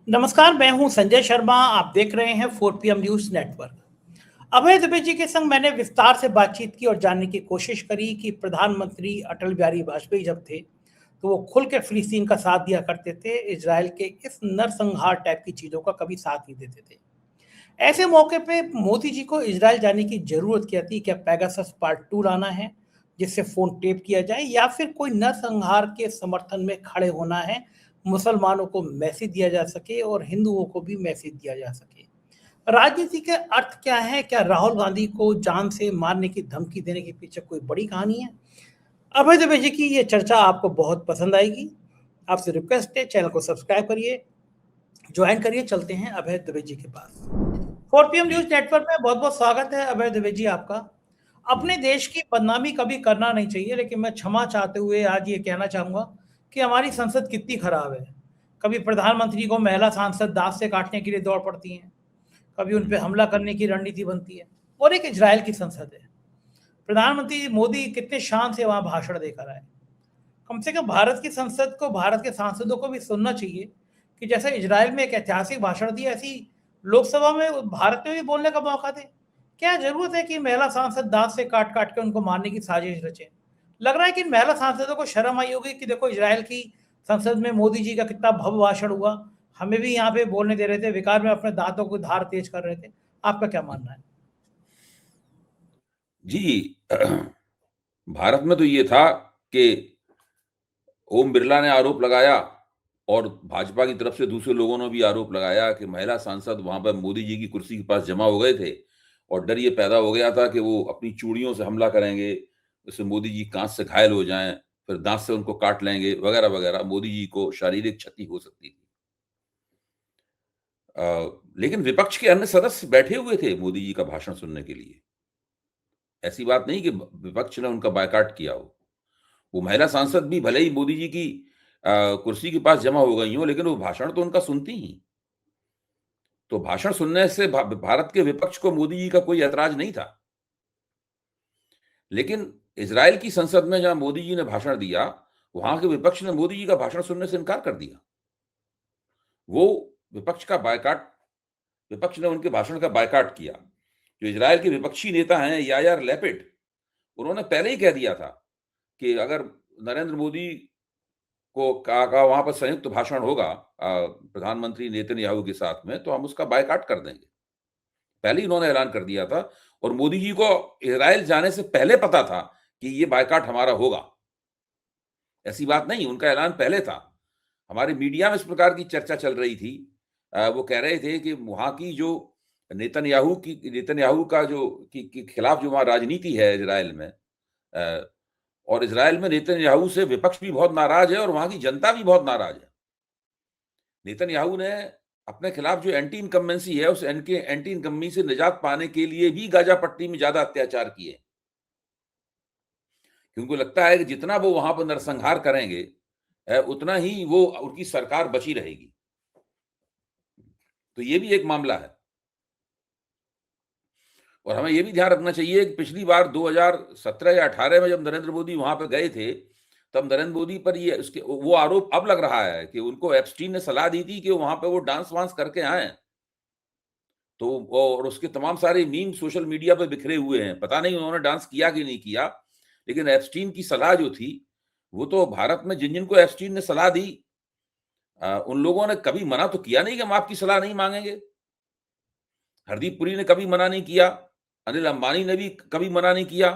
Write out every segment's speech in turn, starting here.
नमस्कार, मैं हूं संजय शर्मा। आप देख रहे हैं 4 PM न्यूज नेटवर्क। अभय दुबे जी के संग मैंने विस्तार से बातचीत की और जानने की कोशिश करी कि प्रधानमंत्री अटल बिहारी वाजपेयी जब थे तो वो खुल के फिलिस्तीन का साथ दिया करते थे। इजराइल के इस नरसंहार टाइप की चीजों का कभी साथ नहीं देते थे। ऐसे मौके पे मोदी जी को इजराइल जाने की जरूरत क्या थी? क्या पेगासस पार्ट 2 लाना है जिससे फोन टेप किया जाए, या फिर कोई नरसंहार के समर्थन में खड़े होना है, मुसलमानों को मैसेज दिया जा सके और हिंदुओं को भी मैसेज दिया जा सके? राजनीति के अर्थ क्या है? क्या राहुल गांधी को जान से मारने की धमकी देने के पीछे कोई बड़ी कहानी है? अभय दुबे जी की ये चर्चा आपको बहुत पसंद आएगी। आपसे रिक्वेस्ट है, चैनल को सब्सक्राइब करिए, ज्वाइन करिए। चलते हैं अभय दुबे जी के पास। 4 PM जी न्यूज नेटवर्क में बहुत बहुत स्वागत है अभय दुबे जी आपका। अपने देश की बदनामी कभी करना नहीं चाहिए, लेकिन मैं क्षमा चाहते हुए आज ये कहना चाहूंगा कि हमारी संसद कितनी खराब है। कभी प्रधानमंत्री को महिला सांसद दांत से काटने के लिए दौड़ पड़ती हैं, कभी उन पर हमला करने की रणनीति बनती है। और एक इजराइल की संसद है, प्रधानमंत्री मोदी कितने शान से वहां भाषण देकर आए। कम से कम भारत की संसद को, भारत के सांसदों को भी सुनना चाहिए कि जैसे इजराइल में एक ऐतिहासिक भाषण दिया, ऐसी लोकसभा में भारत में भी बोलने का मौका दे। क्या जरूरत है कि महिला सांसद दांत से काट काट के उनको मारने की साजिश रचे? लग रहा है कि महिला सांसदों को शर्म आई होगी कि देखो इजराइल की संसद में मोदी जी का कितना भव्य भाषण हुआ, हमें भी यहाँ पे बोलने दे रहे थे, विकार में अपने दांतों को धार तेज कर रहे थे। आपका क्या मानना है? जी भारत में तो ये था कि ओम बिरला ने आरोप लगाया और भाजपा की तरफ से दूसरे लोगों ने भी आरोप लगाया कि महिला सांसद वहां पर मोदी जी की कुर्सी के पास जमा हो गए थे और डर ये पैदा हो गया था कि वो अपनी चूड़ियों से हमला करेंगे, उससे मोदी जी कांच से घायल हो जाएं, फिर दांत से उनको काट लेंगे वगैरह वगैरह, मोदी जी को शारीरिक क्षति हो सकती थी। लेकिन विपक्ष के अन्य सदस्य बैठे हुए थे मोदी जी का भाषण सुनने के लिए। ऐसी बात नहीं कि विपक्ष ने उनका बायकॉट किया हो। वो महिला सांसद भी भले ही मोदी जी की कुर्सी के पास जमा हो गई हों, लेकिन वो भाषण तो उनका सुनती ही। तो भाषण सुनने से भारत के विपक्ष को मोदी जी का कोई ऐतराज नहीं था। लेकिन इजराइल की संसद में जहां मोदी जी ने भाषण दिया, वहां के विपक्ष ने मोदी जी का भाषण सुनने से इनकार कर दिया। वो विपक्ष का बायकॉट विपक्ष ने उनके भाषण का बायकॉट किया। जो इजराइल के विपक्षी नेता हैं यायार लैपिड, उन्होंने पहले ही कह दिया था कि अगर नरेंद्र मोदी को का वहां पर संयुक्त भाषण होगा प्रधानमंत्री नेतन्याहू के साथ में, तो हम उसका बायकॉट कर देंगे। पहले ही उन्होंने ऐलान कर दिया था और मोदी जी को इजराइल जाने से पहले पता था कि ये बायकॉट हमारा होगा। ऐसी बात नहीं, उनका ऐलान पहले था। हमारे मीडिया में इस प्रकार की चर्चा चल रही थी। वो कह रहे थे कि वहां की जो नेतन्याहू का जो की खिलाफ जो वहां राजनीति है इजराइल में, और इजराइल में नेतन्याहू से विपक्ष भी बहुत नाराज है और वहां की जनता भी बहुत नाराज है। नेतन्याहू ने अपने खिलाफ जो एंटी इनकम्बेंसी है, उस एंटी इनकम्बेंसी से निजात पाने के लिए भी गाजा पट्टी में ज्यादा अत्याचार किए, क्योंकि लगता है कि जितना वो वहां पर नरसंहार करेंगे उतना ही वो उनकी सरकार बची रहेगी। तो ये भी एक मामला है। और हमें ये भी ध्यान रखना चाहिए कि पिछली बार 2017 या 18 में जब नरेंद्र मोदी वहां पर गए थे, तब नरेंद्र मोदी पर ये उसके वो आरोप अब लग रहा है कि उनको एप्स्टीन ने सलाह दी थी कि वहां पे वो डांस वांस करके आए। तो और उसके तमाम सारे मीम सोशल मीडिया पे बिखरे हुए हैं, पता नहीं उन्होंने डांस किया कि नहीं किया। लेकिन एप्स्टीन की सलाह जो थी, वो तो भारत में जिन जिनको एप्स्टीन ने सलाह दी, उन लोगों ने कभी मना तो किया नहीं कि हम आपकी सलाह नहीं मांगेंगे। हरदीप पुरी ने कभी मना नहीं किया, अनिल अंबानी ने भी कभी मना नहीं किया।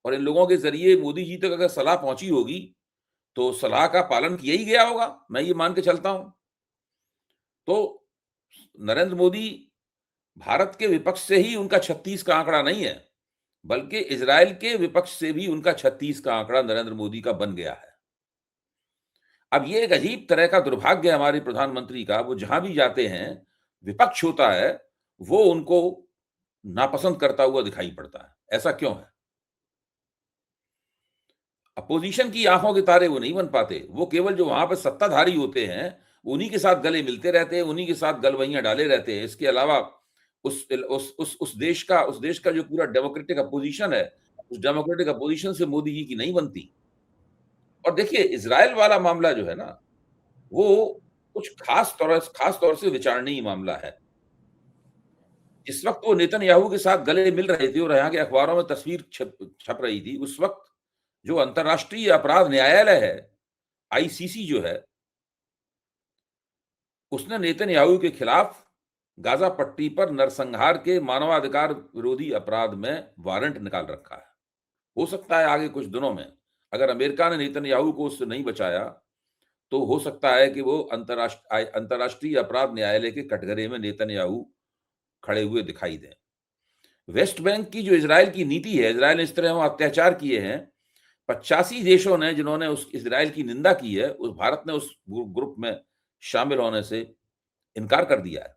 और इन लोगों के जरिए मोदी जी तक अगर सलाह पहुंची होगी, तो सलाह का पालन किया ही गया होगा, मैं ये मान के चलता हूं। तो नरेंद्र मोदी, भारत के विपक्ष से ही उनका 36 का आंकड़ा नहीं है, बल्कि इजराइल के विपक्ष से भी उनका 36 का आंकड़ा नरेंद्र मोदी का बन गया है। अब ये एक अजीब तरह का दुर्भाग्य है हमारे प्रधानमंत्री का, वो जहां भी जाते हैं, विपक्ष होता है, वो उनको नापसंद करता हुआ दिखाई पड़ता है। ऐसा क्यों है? अपोजिशन की आंखों के तारे वो नहीं बन पाते। वो केवल जो वहां पर सत्ताधारी होते हैं, उन्हीं के साथ गले मिलते रहते हैं, उन्हीं के साथ गलवैयां डाले रहते हैं। इसके अलावा उस देश का जो पूरा डेमोक्रेटिक अपोजिशन है, उस डेमोक्रेटिक अपोजिशन से मोदी जी की नहीं बनती। और देखिए, इजराइल वाला मामला जो है ना, वो कुछ खास तौर से विचारणीय मामला है। इस वक्त वो नेतन्याहू के साथ गले मिल रहे थे और यहाँ के अखबारों में तस्वीर छप रही थी, उस वक्त जो अंतर्राष्ट्रीय अपराध न्यायालय है, आईसीसी जो है, उसने नेतन्याहू के खिलाफ गाजा पट्टी पर नरसंहार के मानवाधिकार विरोधी अपराध में वारंट निकाल रखा है। हो सकता है आगे कुछ दिनों में अगर अमेरिका ने नेतन्याहू को उससे नहीं बचाया तो हो सकता है कि वो अंतर्राष्ट्रीय अपराध न्यायालय के कटघरे में नेतन्याहू खड़े हुए दिखाई दें। वेस्ट बैंक की जो इजराइल की नीति है, इजराइल ने इस तरह वहां अत्याचार किए हैं, 85 देशों ने जिन्होंने उस इजराइल की निंदा की है, उस भारत ने उस ग्रुप में शामिल होने से इनकार कर दिया है।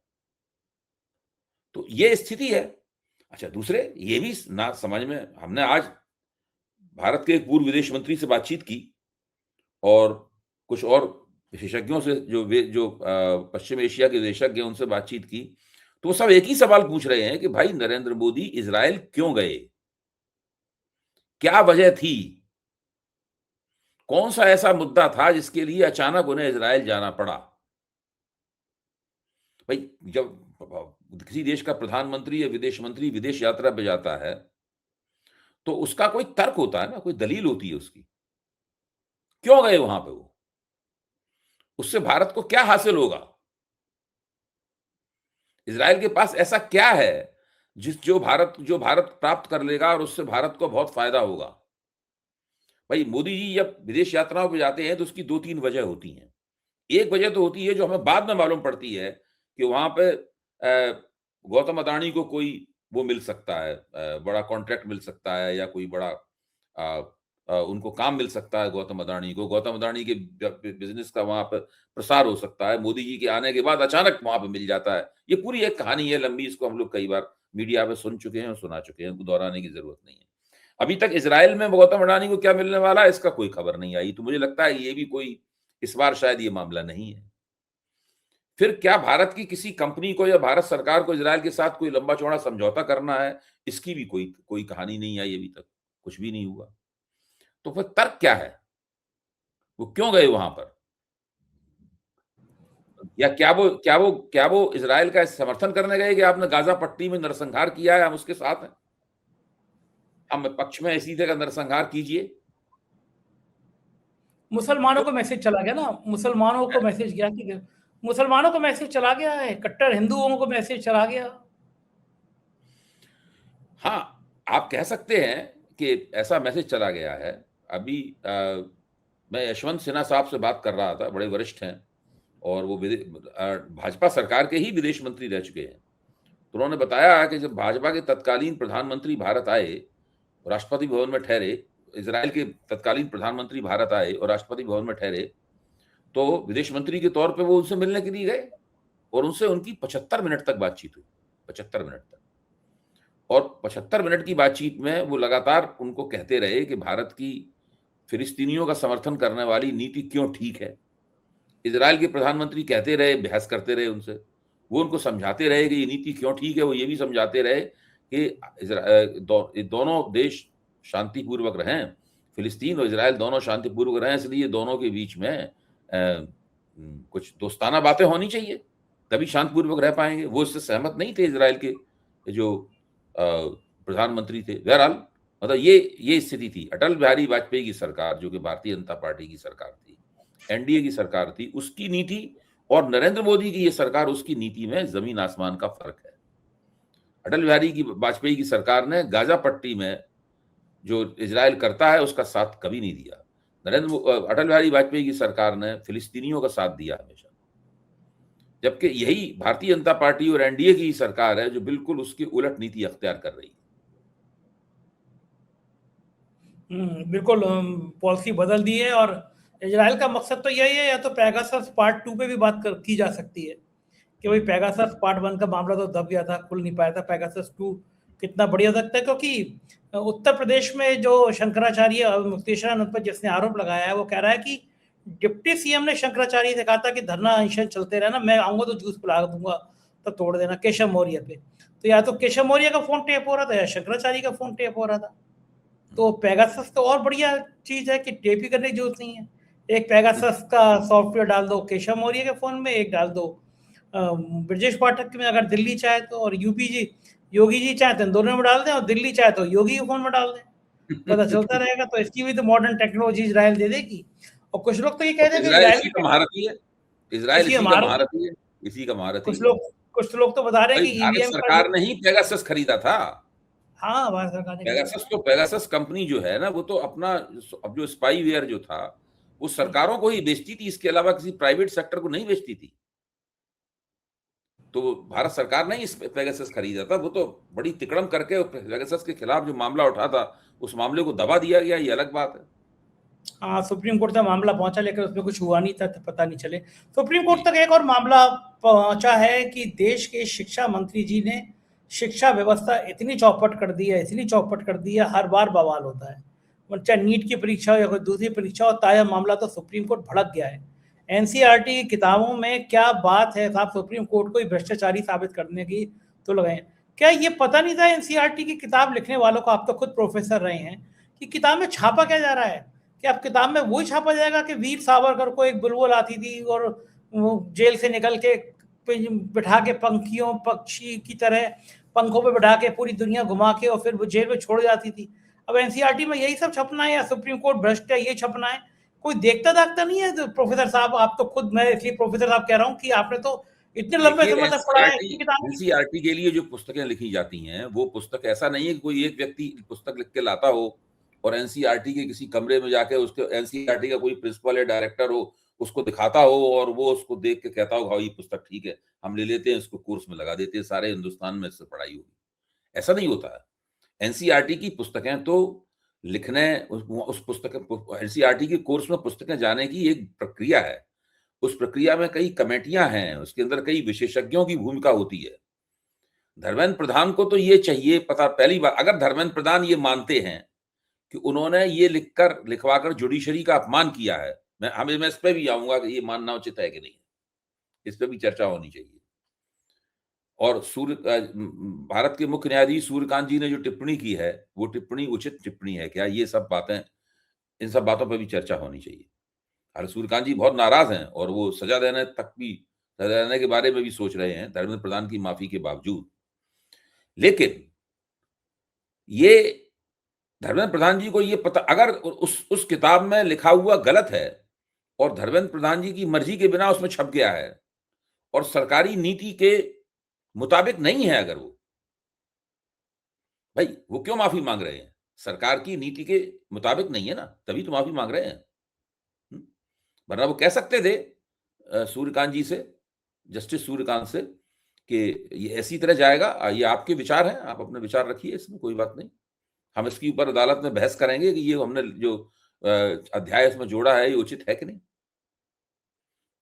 तो ये स्थिति है। अच्छा, दूसरे ये भी ना समझ में, हमने आज भारत के एक पूर्व विदेश मंत्री से बातचीत की और कुछ और विशेषज्ञों से जो पश्चिम एशिया के विशेषज्ञ हैं उनसे बातचीत की, तो वो सब एक ही सवाल पूछ रहे हैं कि भाई नरेंद्र मोदी इजराइल क्यों गए, क्या वजह थी, कौन सा ऐसा मुद्दा था जिसके लिए अचानक उन्हें इजराइल जाना पड़ा। भाई जब किसी देश का प्रधानमंत्री या विदेश मंत्री विदेश यात्रा पे जाता है तो उसका कोई तर्क होता है ना, कोई दलील होती है उसकी, क्यों गए वहां पे वो, उससे भारत को क्या हासिल होगा, इजराइल के पास ऐसा क्या है जो भारत प्राप्त कर लेगा और उससे भारत को बहुत फायदा होगा। भाई मोदी जी जब विदेश यात्राओं पर जाते हैं तो उसकी 2-3 वजह होती हैं। एक वजह तो होती है जो हमें बाद में मालूम पड़ती है कि वहां पे गौतम अदानी को कोई वो मिल सकता है, बड़ा कॉन्ट्रैक्ट मिल सकता है या कोई बड़ा उनको काम मिल सकता है गौतम अदानी को, गौतम अदानी के बिजनेस का वहां पर प्रसार हो सकता है, मोदी जी के आने के बाद अचानक वहां पर मिल जाता है। ये पूरी एक कहानी है लंबी, इसको हम लोग कई बार मीडिया पे सुन चुके हैं और सुना चुके हैं, दोहराने की जरूरत नहीं है। अभी तक इजराइल में गौतम अडानी को क्या मिलने वाला है इसका कोई खबर नहीं आई, तो मुझे लगता है ये भी कोई इस बार शायद ये मामला नहीं है। फिर क्या भारत की किसी कंपनी को या भारत सरकार को इजराइल के साथ कोई लंबा चौड़ा समझौता करना है, इसकी भी कोई कहानी नहीं आई अभी तक, कुछ भी नहीं हुआ। तो फिर तर्क क्या है, वो क्यों गए वहां पर, या क्या वो इजराइल का समर्थन करने गए कि आपने गाजा पट्टी में नरसंहार किया है, हम उसके साथ हैं, हम पक्ष में इसी तरह का नरसंहार कीजिए। मुसलमानों को मैसेज चला गया ना, मुसलमानों को मैसेज गया कि मुसलमानों को मैसेज चला गया है, कट्टर हिंदुओं को मैसेज चला गया। हाँ, आप कह सकते हैं कि ऐसा मैसेज चला गया है। अभी मैं यशवंत सिन्हा साहब से बात कर रहा था, बड़े वरिष्ठ हैं और वो भाजपा सरकार के ही विदेश मंत्री रह चुके हैं। तो उन्होंने बताया कि जब भाजपा के तत्कालीन प्रधानमंत्री भारत आए, राष्ट्रपति भवन में ठहरे, इजराइल के तत्कालीन प्रधानमंत्री भारत आए और राष्ट्रपति भवन में ठहरे, तो विदेश मंत्री के तौर पे वो उनसे मिलने के लिए गए और उनसे उनकी 75 मिनट तक बातचीत हुई, 75 मिनट तक। और 75 मिनट की बातचीत में वो लगातार उनको कहते रहे कि भारत की फिलिस्तीनियों का समर्थन करने वाली नीति क्यों ठीक है। इजराइल के प्रधानमंत्री कहते रहे, बहस करते रहे उनसे, वो उनको समझाते रहे कि ये नीति क्यों ठीक है। वो ये भी समझाते रहे कि दोनों देश शांतिपूर्वक रहें, फिलिस्तीन और इजराइल दोनों शांतिपूर्वक रहें, इसलिए दोनों के बीच में कुछ दोस्ताना बातें होनी चाहिए, तभी शांतिपूर्वक रह पाएंगे। वो इससे सहमत नहीं थे इजराइल के जो प्रधानमंत्री थे। बहरहाल मतलब ये स्थिति थी। अटल बिहारी वाजपेयी की सरकार, जो कि भारतीय जनता पार्टी की सरकार थी, एनडीए की सरकार थी, उसकी नीति और नरेंद्र मोदी की ये सरकार, उसकी नीति में जमीन आसमान का फर्क है। अटल बिहारी वाजपेयी की सरकार ने गाजा पट्टी में जो इजराइल करता है उसका साथ कभी नहीं दिया। अटल बिहारी वाजपेयी की सरकार ने फिलिस्तीनियों का साथ दिया हमेशा, जबकि यही भारतीय जनता पार्टी और एनडीए की सरकार है जो बिल्कुल उसकी उलट नीति अख्तियार कर रही है। बिल्कुल पॉलिसी बदल दी है और इजराइल का मकसद तो यही है, या तो पेगासस पार्ट 2 पे भी बात की जा सकती है कि भाई पेगासस पार्ट 1 का मामला तो दब गया था, खुल नहीं पाया था, पेगासस 2 कितना बढ़िया सकता है। क्योंकि उत्तर प्रदेश में जो शंकराचार्य मुक्तेश्वरानंद पर जिसने आरोप लगाया है, वो कह रहा है कि डिप्टी सीएम ने शंकराचार्य से कहा था कि धरना अनशन चलते रहना, मैं आऊंगा तो जूस पिला दूंगा तो तोड़ देना केशव मौर्य पे। तो या तो केशव मौर्य का फोन टेप हो रहा था या शंकराचार्य का फोन टेप हो रहा था। तो पेगासस तो और बढ़िया चीज है कि टेप ही करने की जरूरत नहीं है। एक पेगासस का सॉफ्टवेयर डाल दो केशव मौर्य के फोन में, एक डाल दो ब्रजेश पाठक में, अगर दिल्ली चाहे तो, और यूपी जी योगी जी चाहे तो दोनों में डाल दें, और दिल्ली चाहे तो योगी के फोन में डाल दें, पता चलता रहेगा। तो इसकी भी तो मॉडर्न टेक्नोलॉजी इजराइल दे देगी। और कुछ लोग तो ये कहते हैं कि इजराइल इजराइल इसी का महारथी है, इजराइल इसी इसी का हमारा, महारथी है, इसी का महारथी है। कुछ लोग तो बता रहे हैं भाई कि भारत ईवीएम का सरकार जो, ने ही पेगासस खरीदा था। हाँ भारत सरकार ने खरीदा। पेगासस कंपनी जो है ना, वो तो अपना अब जो स्पाईवेयर जो था वो सरकारों को ही बेचती थी, इसके अलावा किसी प्राइवेट सेक्टर को नहीं बेचती थी। तो भारत सरकार ने इस पेगासस खरीदा था। वो तो बड़ी तिकड़म करके पेगासस के खिलाफ जो मामला उठा था, उस मामले को दबा दिया गया, ये अलग बात है। हाँ, सुप्रीम कोर्ट तक मामला पहुंचा, लेकिन उसमें कुछ हुआ नहीं था, तो पता नहीं चले। सुप्रीम कोर्ट तक एक और मामला पहुंचा है कि देश के शिक्षा मंत्री जी ने शिक्षा व्यवस्था इतनी चौपट कर दी है, इतनी चौपट कर दी है, हर बार बवाल होता है। चाहे नीट की परीक्षा हो या कोई दूसरी परीक्षा हो, ताजा मामला तो सुप्रीम कोर्ट भड़क गया है। एनसीईआरटी की किताबों में क्या बात है साहब, सुप्रीम कोर्ट को ही भ्रष्टाचारी साबित करने की तो लगाए। क्या ये पता नहीं था एनसीईआरटी की किताब लिखने वालों को, आप तो खुद प्रोफेसर रहे हैं, कि किताब में छापा क्या जा रहा है? कि अब किताब में वही छापा जाएगा कि वीर सावरकर को एक बुलबुल आती थी और वो जेल से निकल के बिठा के पंखियों पक्षी की तरह पंखों पे बिठा के पूरी दुनिया घुमा के और फिर वो जेल में छोड़ जाती थी। अब एनसीईआरटी में यही सब छपना है, या सुप्रीम कोर्ट भ्रष्ट है ये छपना है? कोई देखता दाखता नहीं है? तो प्रोफेसर साहब, आप तो खुद, मैं इसलिए प्रोफेसर साहब कह रहा हूँ कि आपने तो इतने लंबे देखिए, समय तक पढ़ा है इतनी किताब। एनसीईआरटी के लिए जो पुस्तकें लिखी जाती हैं, वो पुस्तक ऐसा नहीं है कि कोई एक व्यक्ति पुस्तक लिख के लाता हो और एनसीईआरटी के किसी कमरे में जाके उसके एनसीईआरटी का कोई प्रिंसिपल या डायरेक्टर हो, उसको दिखाता हो और वो उसको देख के कहता हो हाँ ये पुस्तक ठीक है, हम ले लेते हैं, इसको कोर्स में लगा देते हैं, सारे हिंदुस्तान में इससे पढ़ाई होगी। ऐसा नहीं होता है। एनसीईआरटी की पुस्तकें तो लिखने उस पुस्तक एनसीईआरटी के कोर्स में पुस्तकें जाने की एक प्रक्रिया है। उस प्रक्रिया में कई कमेटियां हैं, उसके अंदर कई विशेषज्ञों की भूमिका होती है। धर्मेंद्र प्रधान को तो ये चाहिए पता, पहली बार अगर धर्मेंद्र प्रधान ये मानते हैं कि उन्होंने ये लिखवाकर जुडिशरी का अपमान किया है, मैं इस पे भी आऊंगा कि ये मानना उचित है कि नहीं, इस पे भी चर्चा होनी चाहिए। और भारत के मुख्य न्यायाधीश सूर्यकांत जी ने जो टिप्पणी की है, वो टिप्पणी उचित टिप्पणी है क्या, ये सब बातें, इन सब बातों पर भी चर्चा होनी चाहिए। और सूर्यकांत जी बहुत नाराज हैं और वो सजा देने के बारे में भी सोच रहे हैं धर्मेंद्र प्रधान की माफी के बावजूद। लेकिन ये धर्मेंद्र प्रधान जी को ये पता, अगर उस किताब में लिखा हुआ गलत है और धर्मेंद्र प्रधान जी की मर्जी के बिना उसमें छप गया है और सरकारी नीति के मुताबिक नहीं है, अगर वो, भाई वो क्यों माफी मांग रहे हैं? सरकार की नीति के मुताबिक नहीं है ना, तभी तो माफी मांग रहे हैं। वरना वो कह सकते थे सूर्यकांत जी से, जस्टिस सूर्यकांत से, कि ये ऐसी तरह जाएगा, ये आपके विचार हैं, आप अपने विचार रखिए, इसमें कोई बात नहीं, हम इसके ऊपर अदालत में बहस करेंगे कि ये हमने जो अध्याय इसमें जोड़ा है ये उचित है कि नहीं,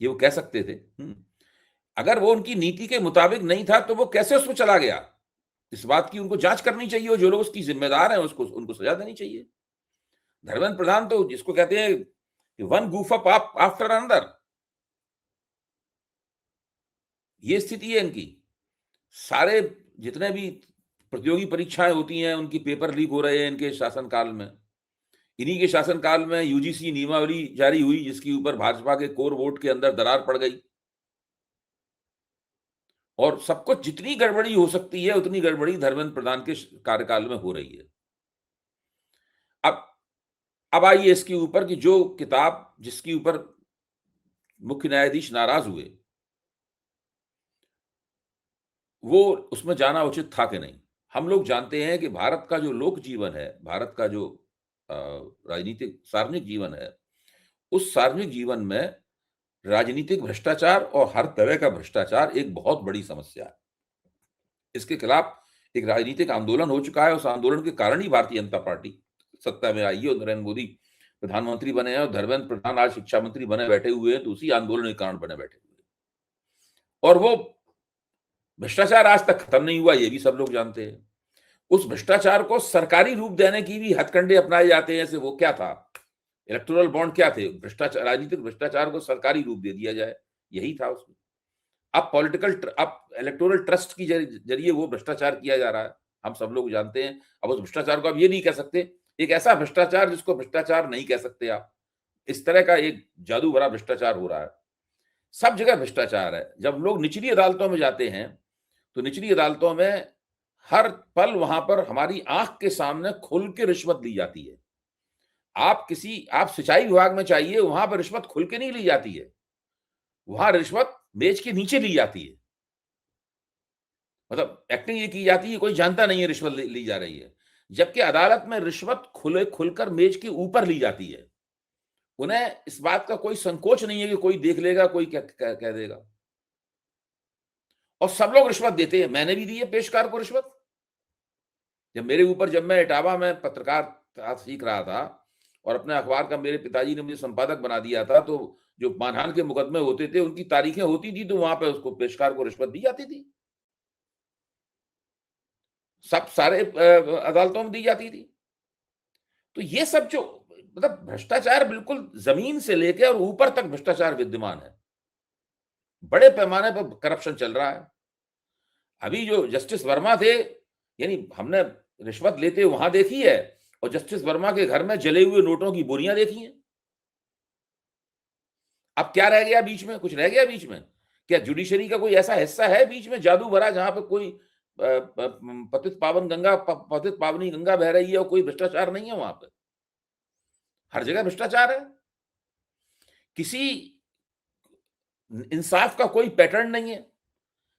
ये वो कह सकते थे। अगर वो उनकी नीति के मुताबिक नहीं था तो वो कैसे उसमें चला गया, इस बात की उनको जांच करनी चाहिए और जो लोग उसकी जिम्मेदार हैं उसको उनको सजा देनी चाहिए। धर्मेंद्र प्रधान तो जिसको कहते हैं one goof up after another, ये स्थिति है इनकी। सारे जितने भी प्रतियोगी परीक्षाएं होती हैं उनकी पेपर लीक हो रहे हैं इनके शासनकाल में। इन्हीं के शासनकाल में यूजीसी नियमावली जारी हुई जिसके ऊपर भाजपा के कोर वोट के अंदर दरार पड़ गई और सब कुछ, जितनी गड़बड़ी हो सकती है उतनी गड़बड़ी धर्मेंद्र प्रधान के कार्यकाल में हो रही है। अब आइए इसके ऊपर कि जो किताब जिसके ऊपर मुख्य न्यायाधीश नाराज हुए, वो उसमें जाना उचित था कि नहीं। हम लोग जानते हैं कि भारत का जो लोक जीवन है, भारत का जो राजनीतिक सार्वजनिक जीवन है, उस सार्वजनिक जीवन में राजनीतिक भ्रष्टाचार और हर तरह का भ्रष्टाचार एक बहुत बड़ी समस्या है। इसके खिलाफ एक राजनीतिक आंदोलन हो चुका है, उस आंदोलन के कारण ही भारतीय जनता पार्टी सत्ता में आई है और नरेंद्र मोदी प्रधानमंत्री बने हैं और धर्मेंद्र प्रधान आज शिक्षा मंत्री बने बैठे हुए हैं, तो उसी आंदोलन के कारण बने बैठे हुए हैं। और वो भ्रष्टाचार आज तक खत्म नहीं हुआ, ये भी सब लोग जानते हैं। उस भ्रष्टाचार को सरकारी रूप देने की भी हथकंडे अपनाए जाते हैं। जैसे वो क्या था, इलेक्टोरल बॉन्ड क्या थे, भ्रष्टाचार, राजनीतिक भ्रष्टाचार को सरकारी रूप दे दिया जाए, यही था उसमें। अब इलेक्टोरल ट्रस्ट की जरिए वो भ्रष्टाचार किया जा रहा है, हम सब लोग जानते हैं। अब उस भ्रष्टाचार को आप ये नहीं कह सकते, एक ऐसा भ्रष्टाचार जिसको भ्रष्टाचार नहीं कह सकते आप, इस तरह का एक जादू भरा भ्रष्टाचार हो रहा है। सब जगह भ्रष्टाचार है। जब लोग निचली अदालतों में जाते हैं तो निचली अदालतों में हर पल वहां पर हमारी आंख के सामने खुल के रिश्वत ली जाती है। आप सिंचाई विभाग में चाहिए, वहां पर रिश्वत खुल के नहीं ली जाती है, वहां रिश्वत मेज के नीचे ली जाती है। मतलब एक्टिंग ये की जाती है, कोई जानता नहीं है रिश्वत ली जा रही है, जबकि अदालत में रिश्वत खुलकर मेज के ऊपर ली जाती है। उन्हें इस बात का कोई संकोच नहीं है कि कोई देख लेगा, कोई क्या कह देगा। और सब लोग रिश्वत देते हैं। मैंने भी दी है पेशकार को रिश्वत। जब मैं इटावा में पत्रकार सीख रहा था और अपने अखबार का मेरे पिताजी ने मुझे संपादक बना दिया था, तो जो मानहानि के मुकदमे होते थे उनकी तारीखें होती थी, तो वहां पे उसको पेशकार को रिश्वत दी जाती थी। सब सारे अदालतों में दी जाती थी। तो ये सब जो मतलब भ्रष्टाचार बिल्कुल जमीन से लेकर और ऊपर तक भ्रष्टाचार विद्यमान है। बड़े पैमाने पर करप्शन चल रहा है। अभी जो जस्टिस वर्मा थे, यानी हमने रिश्वत लेते वहां देखी है, और जस्टिस वर्मा के घर में जले हुए नोटों की बोरियां देखी हैं। अब क्या रह गया बीच में? कुछ रह गया बीच में? क्या जुडिशरी का कोई ऐसा हिस्सा है बीच में जादू भरा, जहां पर कोई पतित पावनी गंगा बह रही है और कोई भ्रष्टाचार नहीं है? वहां पर हर जगह भ्रष्टाचार है। किसी इंसाफ का कोई पैटर्न नहीं है।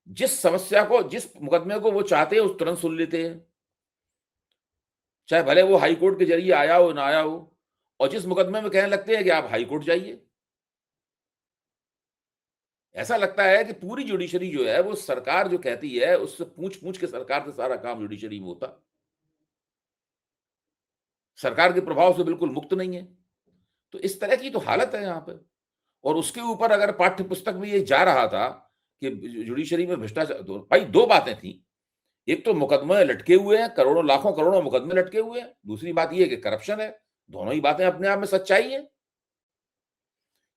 जिस समस्या को, जिस मुकदमे को वो चाहते हैं उस तुरंत सुन लेते हैं, चाहे भले वो हाई कोर्ट के जरिए आया हो ना आया हो। और जिस मुकदमे में कहने लगते हैं कि आप हाई कोर्ट जाइए। ऐसा लगता है कि पूरी जुडिशरी जो है वो सरकार जो कहती है उससे पूछ पूछ के सरकार से सारा काम जुडिशरी में होता। सरकार के प्रभाव से बिल्कुल मुक्त नहीं है। तो इस तरह की तो हालत है यहाँ पे। और उसके ऊपर अगर पाठ्य पुस्तक में ये जा रहा था कि जुडिशरी में भ्रष्टाचार, भाई दो बातें थी। एक तो मुकदमे लटके हुए हैं, करोड़ों लाखों करोड़ों मुकदमे लटके हुए हैं। दूसरी बात ये कि करप्शन है। दोनों ही बातें अपने आप में सच्चाई है।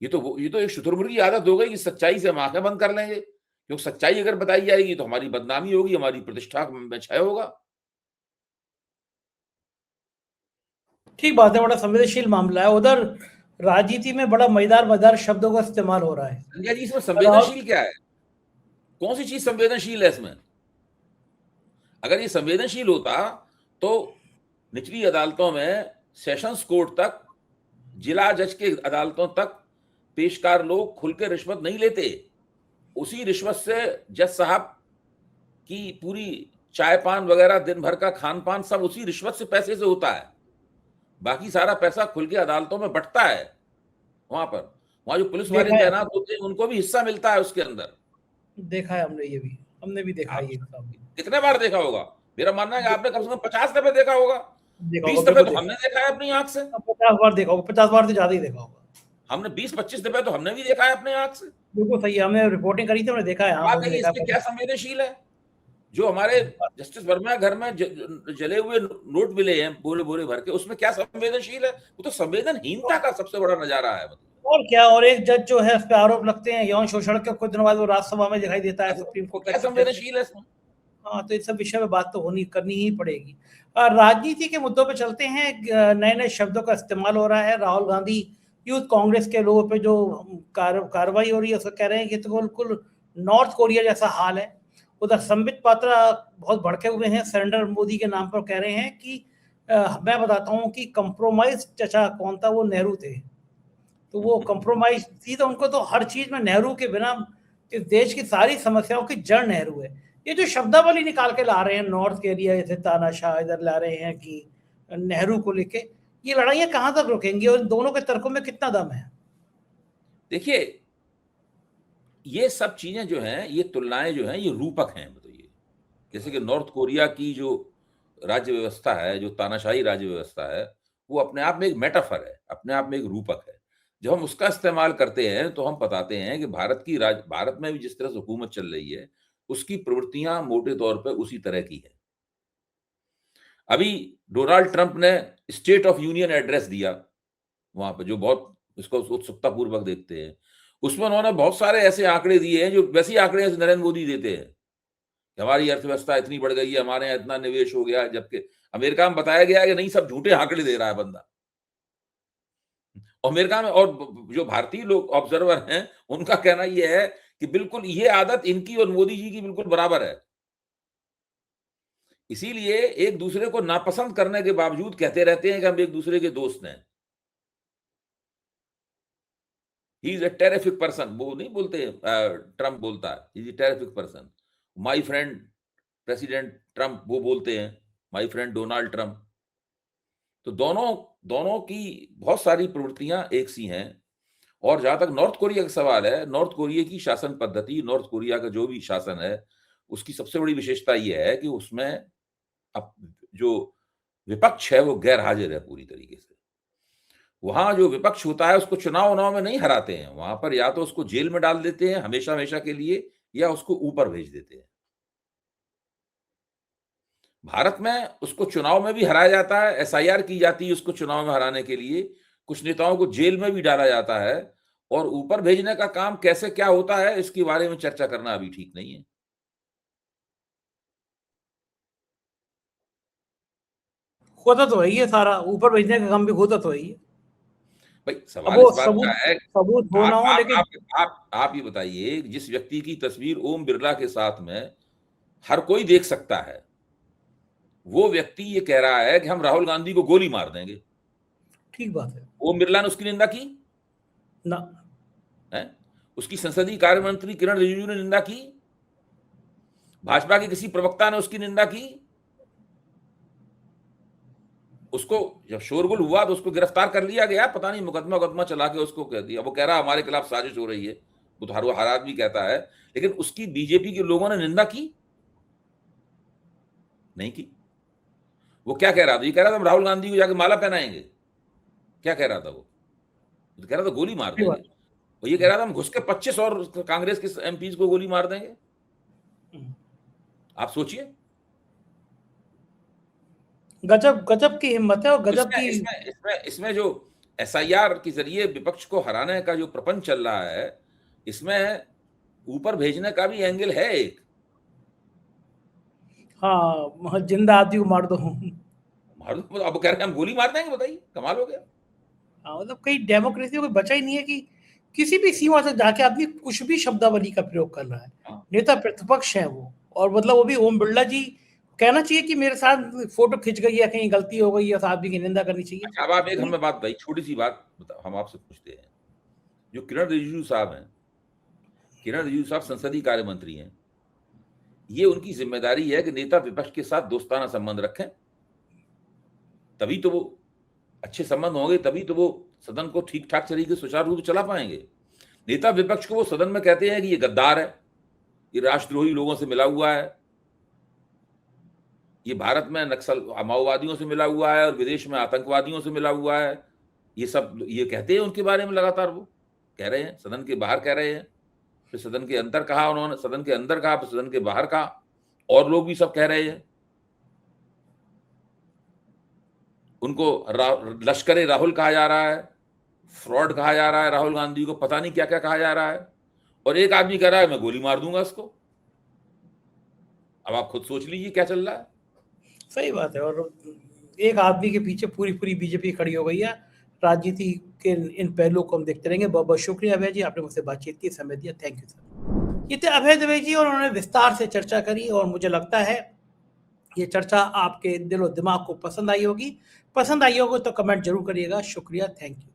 ये तो एक शुतुरमुर्गी आदत हो गई कि सच्चाई से हम आंखें बंद कर लेंगे, क्योंकि सच्चाई अगर बताई जाएगी तो हमारी बदनामी होगी, हमारी प्रतिष्ठा में क्षय होगा। ठीक बात है, बड़ा संवेदनशील मामला है। उधर राजनीति में बड़ा मजेदार शब्दों का इस्तेमाल हो रहा है। संजय जी, इसमें संवेदनशील क्या है? कौन सी चीज संवेदनशील है इसमें? अगर ये संवेदनशील होता तो निचली अदालतों में, सेशंस कोर्ट तक, जिला जज के अदालतों तक पेशकार लोग खुल के रिश्वत नहीं लेते। उसी रिश्वत से जज साहब की पूरी चाय पान वगैरह, दिन भर का खान पान सब उसी रिश्वत से पैसे से होता है। बाकी सारा पैसा खुल के अदालतों में बंटता है। वहां जो पुलिस वाले तैनात होते हैं उनको भी हिस्सा मिलता है उसके अंदर। देखा है हमने भी देखा है ये। कितने बार देखा होगा? मेरा मानना है कि आपने कम से कम 50 दफे देखा होगा। 20 दफे तो हमने देखा है अपनी आंख से। 50 बार देखा होगा, 50 बार से ज्यादा ही देखा होगा। हमने 20-25 दफे तो हमने भी देखा है अपने आंख से। बिल्कुल सही है, हमने रिपोर्टिंग करी थी, हमने देखा है। इसमें क्या संवेदनशील है? जो हमारे जस्टिस वर्मा घर में जले हुए नोट मिले हैं बोरे बोरे भर के, उसमें क्या संवेदनशील है? वो तो संवेदनहीनता का सबसे बड़ा नजारा है। और क्या, और एक जज जो है उस पर आरोप लगते हैं यौन शोषण के, कुछ दिनों बाद वो राज्यसभा में दिखाई देता है सुप्रीम कोर्ट का। संवेदनशील है इसमें? हाँ, तो इस सब विषय में बात तो करनी ही पड़ेगी। राजनीति के मुद्दों पे चलते हैं। नए नए शब्दों का इस्तेमाल हो रहा है। राहुल गांधी यूथ कांग्रेस के लोगों पे जो कार्रवाई हो रही है उसको कह रहे हैं कि तो बिल्कुल नॉर्थ कोरिया जैसा हाल है। उधर संबित पात्रा बहुत भड़के हुए हैं, सरेंडर मोदी के नाम पर कह रहे हैं कि मैं बताता हूँ कि कंप्रोमाइज चचा कौन था, वो नेहरू थे। तो वो कंप्रोमाइज थी, तो उनको तो हर चीज में नेहरू के बिना इस देश की सारी समस्याओं की जड़ नेहरू है। ये जो शब्दावली निकाल के ला रहे हैं नॉर्थ कोरिया जैसे तानाशाह, इधर ला रहे हैं कि नेहरू को लेके, ये लड़ाइयां कहां तक रुकेंगी और दोनों के तर्कों में कितना दम है? देखिए, ये सब चीजें जो हैं, ये तुलनाएं जो हैं, ये रूपक हैं। बताइए, जैसे कि नॉर्थ कोरिया की जो राज्य व्यवस्था है, जो तानाशाही राज्य व्यवस्था है, वो अपने आप में एक मेटाफर है, अपने आप में एक रूपक है। जब हम उसका इस्तेमाल करते हैं तो हम बताते हैं कि भारत में भी जिस तरह से हुकूमत चल रही है, उसकी प्रवृत्तियां मोटे तौर पर उसी तरह की है। अभी डोनाल्ड ट्रंप ने स्टेट ऑफ यूनियन एड्रेस दिया, वहां पर जो बहुत इसको उत्सुकता पूर्वक देखते हैं। उसमें उन्होंने बहुत सारे ऐसे आंकड़े दिए हैं जो वैसे आंकड़े जैसे नरेंद्र मोदी देते हैं। हमारी अर्थव्यवस्था इतनी बढ़ गई है, हमारे यहाँ इतना निवेश हो गया, जबकि अमेरिका में बताया गया है कि नहीं, सब झूठे आंकड़े दे रहा है बंदा। अमेरिका में और जो भारतीय लोग ऑब्जर्वर हैं उनका कहना यह है कि बिल्कुल ये आदत इनकी और मोदी जी की बिल्कुल बराबर है। इसीलिए एक दूसरे को नापसंद करने के बावजूद कहते रहते हैं कि हम एक दूसरे के दोस्त हैं। He is a terrific person, वो नहीं बोलते, ट्रम्प बोलता है he is a terrific person. My friend president Trump वो बोलते हैं माय फ्रेंड डोनाल्ड ट्रम्प। तो दोनों दोनों की बहुत सारी प्रवृत्तियां एक सी हैं। और जहां तक नॉर्थ कोरिया का सवाल है, नॉर्थ कोरिया की शासन पद्धति, नॉर्थ कोरिया का जो भी शासन है, उसकी सबसे बड़ी विशेषता यह है कि उसमें अब जो विपक्ष है वो गैर हाजिर है पूरी तरीके से। वहां जो विपक्ष होता है उसको चुनाव में नहीं हराते हैं, वहां पर या तो उसको जेल में डाल देते हैं हमेशा हमेशा के लिए, या उसको ऊपर भेज देते हैं। भारत में उसको चुनाव में भी हराया जाता है, एसआईआर की जाती है उसको चुनाव में हराने के लिए, कुछ नेताओं को जेल में भी डाला जाता है, और ऊपर भेजने का काम कैसे क्या होता है इसके बारे में चर्चा करना अभी ठीक नहीं है। होता तो वही है, सारा ऊपर भेजने का काम भी होता तो वही है। भाई अब सवाल वो इस बात का सबूत है, सबूत हो ना हो, लेकिन आप ये बताइए, जिस व्यक्ति की तस्वीर ओम बिरला के साथ में हर कोई देख सकता है, वो व्यक्ति ये कह रहा है कि हम राहुल गांधी को गोली मार देंगे। ठीक बात है ओम बिरला ने उसकी निंदा की ना। है? उसकी संसदीय कार्य मंत्री किरण रिजिजू ने निंदा की, भाजपा के किसी प्रवक्ता ने उसकी निंदा की। उसको जब शोरगुल हुआ तो उसको गिरफ्तार कर लिया गया, पता नहीं मुकदमा चला के उसको कह दिया, वो कह रहा हमारे खिलाफ साजिश हो रही है, वो तो हर आदमी कहता है, लेकिन उसकी बीजेपी के लोगों ने निंदा की नहीं की। वो क्या कह रहा था? ये कह रहा था हम राहुल गांधी को जाके माला पहनाएंगे। क्या कह रहा था वो? तो कह रहा था गोली मार देंगे। वो ये कह रहा था हम घुस के 25 और कांग्रेस के एमपीज को गोली मार देंगे। आप सोचिए, गजब गजब की हिम्मत है और गजब इसमें की। इसमें इसमें इसमें जो एसआईआर के जरिए विपक्ष को हराने का जो प्रपंच चल रहा है, इसमें ऊपर भेजने का भी एंगल है एक। हाँ, जिंदा आदमी को मार दो। अब कह रहे हैं हम गोली मार देंगे, बताइए, कमाल हो गया। हाँ, मतलब कहीं डेमोक्रेसी को बचा ही नहीं है कि किसी भी सीमा से जाके आदमी कुछ भी शब्दावली का प्रयोग कर रहा है। हाँ। नेता प्रतिपक्ष है वो, और मतलब वो भी ओम बिरला जी। कहना चाहिए कि मेरे साथ फोटो खिंच गई है, कहीं गलती हो गई है, उस आदमी की निंदा करनी चाहिए। अच्छा, अब आप एक हमें बात बताइए, छोटी सी बात हम आपसे पूछते हैं। जो किरण रिजिजू साहब हैं, किरण रिजिजू साहब संसदीय कार्य मंत्री हैं, ये उनकी जिम्मेदारी है कि नेता विपक्ष के साथ दोस्ताना संबंध रखें, तभी तो वो अच्छे संबंध होंगे, तभी तो वो सदन को ठीक ठाक तरीके से सुचारू रूप से चला पाएंगे। नेता विपक्ष को वो सदन में कहते हैं कि ये गद्दार है, ये राष्ट्रद्रोही लोगों से मिला हुआ है, ये भारत में नक्सल माओवादियों से मिला हुआ है और विदेश में आतंकवादियों से मिला हुआ है, ये सब ये कहते हैं उनके बारे में, लगातार वो कह रहे हैं, सदन के बाहर कह रहे हैं, फिर सदन के अंदर कहा उन्होंने, सदन के अंदर कहा, फिर सदन के बाहर कहा, और लोग भी सब कह रहे हैं। उनको लश्करे राहुल कहा जा रहा है, फ्रॉड कहा जा रहा है, राहुल गांधी को पता नहीं क्या क्या कहा जा रहा है, और एक आदमी कह रहा है मैं गोली मार दूंगा उसको। अब आप खुद सोच लीजिए क्या चल रहा है। सही बात है, और एक आदमी के पीछे पूरी पूरी बीजेपी खड़ी हो गई है। राजनीति के इन पहलुओं को हम देखते रहेंगे। बहुत बहुत शुक्रिया अभय जी, आपने मुझसे बातचीत की, समय दिया, थैंक यू सर। ये थे अभय दुबे जी, और उन्होंने विस्तार से चर्चा करी, और मुझे लगता है ये चर्चा आपके दिलो दिमाग को पसंद आई होगी। पसंद आई होगी तो कमेंट जरूर करिएगा। शुक्रिया, थैंक यू।